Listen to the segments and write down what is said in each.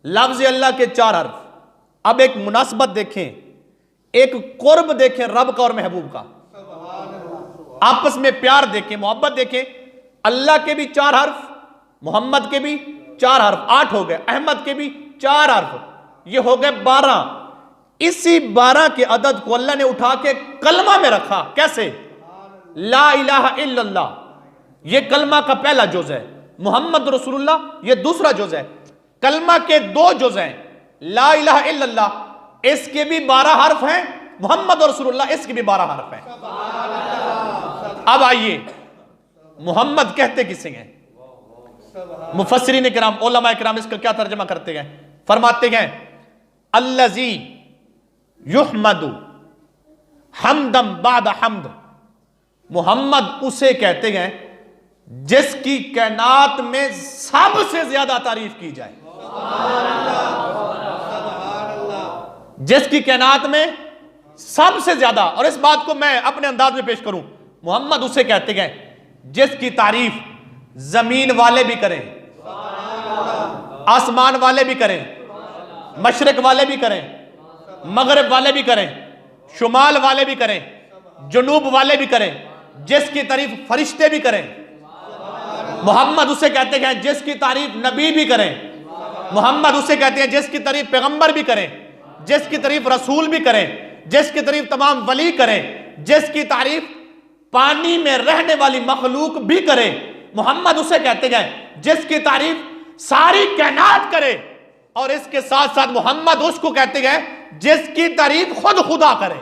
लफ्ज़ अल्लाह के 4 हर्फ। अब एक मुनासबत देखें, एक कुर्ब देखें रब का और महबूब का, आपस में प्यार देखें, मोहब्बत देखें। अल्लाह के भी 4 हर्फ, मोहम्मद के भी 4 हर्फ, 8 हो गए। अहमद के भी 4 हर्फ, ये हो गए 12। इसी 12 के अदद को अल्लाह ने उठा के कलमा में रखा। कैसे? ला इलाहा इल्लल्लाह ये कलमा का पहला जुज है, मोहम्मद रसूलुल्लाह ये दूसरा जुज है। कलमा के 2 जुज हैं, ला इलाहा इल्लल्लाह इसके भी 12 हर्फ हैं, मोहम्मद रसूलुल्लाह इसके भी 12 हर्फ हैं। अब आइए, मोहम्मद कहते किसे हैं? मुफस्सिरीन किराम, उलमा किराम इसका क्या तर्जमा करते हैं? फरमाते हैं अल्लज़ी युहमदु हमदम बाद हम्द। मोहम्मद उसे कहते हैं जिसकी कायनात में सबसे ज्यादा तारीफ की जाए, जिसकी कायनात में सबसे ज्यादा। और इस बात को मैं अपने अंदाज में पेश करूं, मोहम्मद उसे कहते हैं जिसकी तारीफ जमीन वाले भी करें, आसमान वाले भी करें, मशरिक वाले भी करें, मगरिब वाले भी करें, शुमाल वाले भी करें, जुनूब वाले भी करें, जिसकी तारीफ फरिश्ते भी करें। मोहम्मद उसे कहते हैं जिसकी तारीफ नबी भी करें। मोहम्मद उसे कहते हैं जिसकी तारीफ पैगंबर भी करें, जिसकी तारीफ रसूल भी करें, जिसकी तारीफ तमाम वली करें, जिसकी तारीफ पानी में रहने वाली मखलूक भी करे। मोहम्मद उसे कहते हैं जिसकी तारीफ सारी कायनात करे। और इसके साथ साथ मोहम्मद उसको कहते हैं जिसकी तारीफ खुद खुदा करे।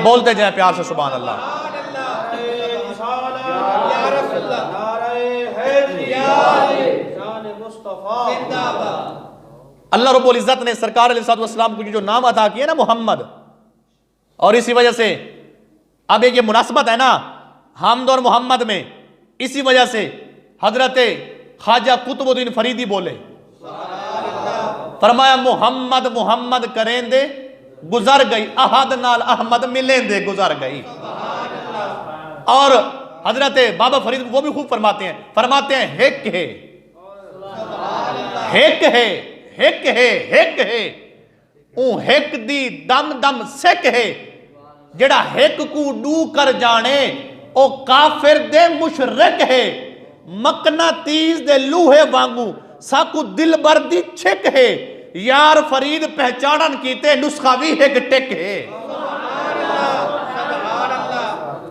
बोलते जाए प्यार से सुभान अल्लाह। अल्लाह रब्बुल इज्जत ने सरकार अलैहिस्सलाम को जो नाम अता किया ना मोहम्मद, और इसी वजह से अब एक ये मुनासबत है ना हमद और मोहम्मद में, इसी वजह से हजरत ख्वाजा कुतुबुद्दीन फरीदी बोले, फरमाया मोहम्मद मोहम्मद करेंदे गुजर गई, अहद नाल अहमद मिलेंदे गुजर गई। और हजरत बाबा फरीद वो भी खूब फरमाते हैं हेक है हेक है हेक है हेक है ऊ हेक दी दम दम सिक है, जेड़ा हेक को डू कर जाने ओ काफिर दे मुशरिक है। मकना तीज दे लूहे वांगू साकू दिल भर दी छिक है, यार फरीद पहचानन कीते नुस्खा भी हेक टेक है।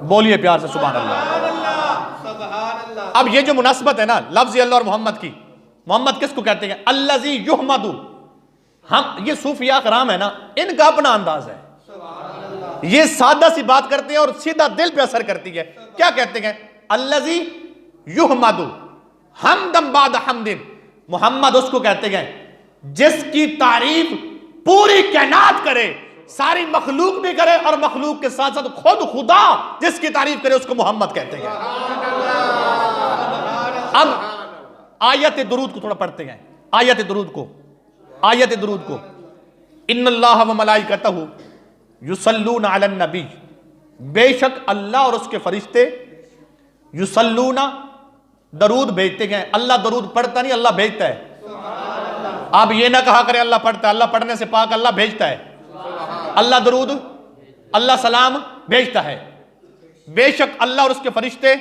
बोलिए प्यार से सुभान अल्लाह। अब ये जो मुनासबत है ना लफ्ज़ अल्लाह और मोहम्मद की, मोहम्मद किसको कहते हैं? अल्लज़ी युहमदु। हम ये सूफिया कराम है ना, इनका अपना अंदाज है, ये सादा सी बात करते हैं और सीधा दिल पे असर करती है। क्या कहते हैं? अल्लज़ी युहमदु हमदम बाद हमदिन। मोहम्मद उसको कहते हैं जिसकी तारीफ पूरी कायनात करे, सारी मखलूक भी करे और मखलूक के साथ साथ खुद खुदा जिसकी तारीफ करे उसको मोहम्मद कहते हैं। अब आयत दुरूद को थोड़ा पढ़ते हैं, आयत दुरूद को इन्नल्लाह व मलाइकतहु युसल्लूना अलन नबी, बेशक अल्लाह और उसके फरिश्ते युसल्लूना दरूद भेजते हैं। अल्लाह दरूद पढ़ता नहीं, अल्लाह भेजता है। आप ये ना कहा करें अल्लाह पढ़ता है, अल्लाह पढ़ने से पाक, अल्लाह भेजता है। अल्लाह दरूद, अल्लाह सलाम भेजता है। बेशक अल्लाह और उसके फरिश्ते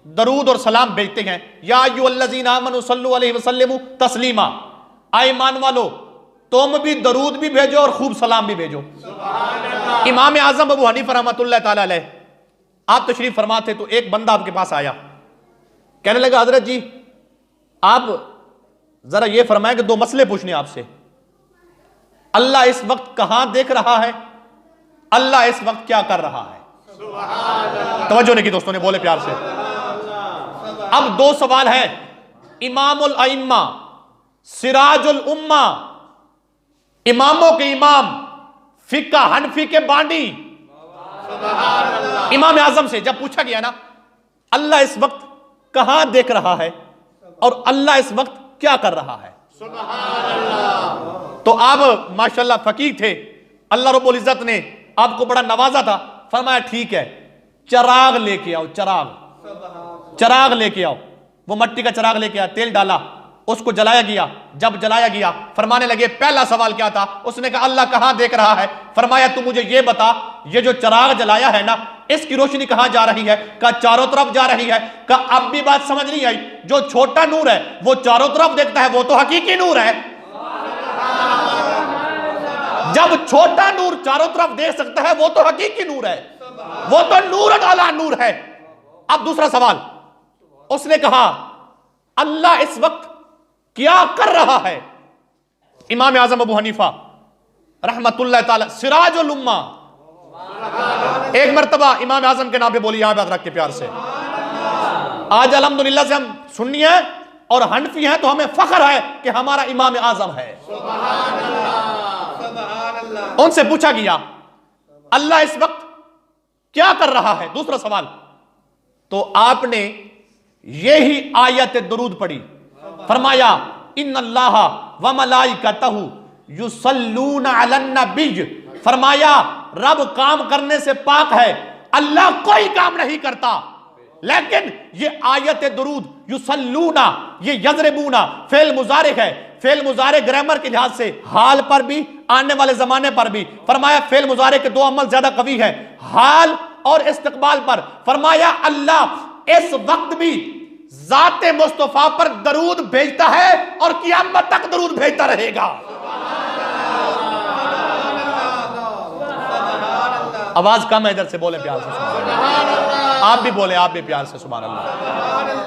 दरूद और सलाम भेजते हैं। या अय्युहल्लज़ीना आमनू सल्लु अलैहि वसल्लिमू तस्लीमा, आए ईमान वालो तुम भी दरूद भी भेजो और खूब सलाम भी भेजो। इमाम आजम अबू हनीफा रहमतुल्लाह ताला अलैह आप तशरीफ फरमा थे, तो एक बंदा आपके पास आया, कहने लगा हजरत जी आप जरा ये फरमाएं कि 2 मसले पूछने आपसे। अल्लाह इस वक्त कहां देख रहा है, अल्लाह इस वक्त क्या कर रहा है? तवज्जो नहीं की दोस्तों ने, बोले प्यार से। अब 2 सवाल है। इमामुल अइम्मा सिराजुल उम्मा, इमामों के इमाम, फिक्का हनफी के बांडी, इमाम आजम से जब पूछा गया ना अल्लाह इस वक्त कहां देख रहा है और अल्लाह इस वक्त क्या कर रहा है, तो आप माशाल्लाह फकीह थे, अल्लाह रब्बुल इज्जत ने आपको बड़ा नवाजा था। फरमाया ठीक है, चराग लेके आओ, चराग लेके आओ। वो मट्टी का चराग लेके आया, तेल डाला, उसको जलाया गया। जब जलाया गया, फरमाने लगे, पहला सवाल क्या था? उसने कहा अल्लाह कहां देख रहा है? फरमाया तू मुझे ये बता, ये जो चिराग जलाया है ना, इसकी रोशनी कहां जा रही है? कहा चारों तरफ जा रही है। कहा अब भी बात समझ नहीं आई, जो छोटा नूर है वो चारों तरफ देखता है, वो तो हकीकी नूर है। जब छोटा नूर चारों तरफ देख सकता है, वो तो हकीकी नूर है, वो तो नूर अला नूर है। अब दूसरा सवाल, उसने कहा अल्लाह इस वक्त क्या कर रहा है? इमाम आजम अबू हनीफा रहमतुल्लाह ताला सिराजुल उम्मा, एक मर्तबा इमाम आजम के नाम पे बोली, यहां पे रख के प्यार से। आज अल्हम्दुलिल्लाह से हम सुन्नी हैं और हनफी हैं, तो हमें फख्र है कि हमारा इमाम आजम है। उनसे पूछा गया अल्लाह इस वक्त क्या कर रहा है? दूसरा सवाल, तो आपने यही आयत दुरूद पढ़ी। फरमाया इन्नल्लाह व मलाइकतहु युसल्लूना अलन नबी। फरमाया रब काम करने से पाक है, अल्लाह कोई काम नहीं करता। लेकिन ये आयत दुरूद युसल्लूना, ये यजरबूना फेल मुजारिक है। फेल मुजारे ग्रामर के लिहाज से हाल पर भी, आने वाले जमाने पर भी। फरमाया फेल मुजारे के दो अमल ज्यादा कवी है, हाल और इस्तकबाल पर। फरमाया अल्लाह इस वक्त भी जाते मुस्तफा पर दरूद भेजता है और क़यामत तक दरूद भेजता रहेगा। आवाज कम है, इधर से बोले प्यार से। आप भी बोले, आप भी प्यार से सुभान अल्लाह।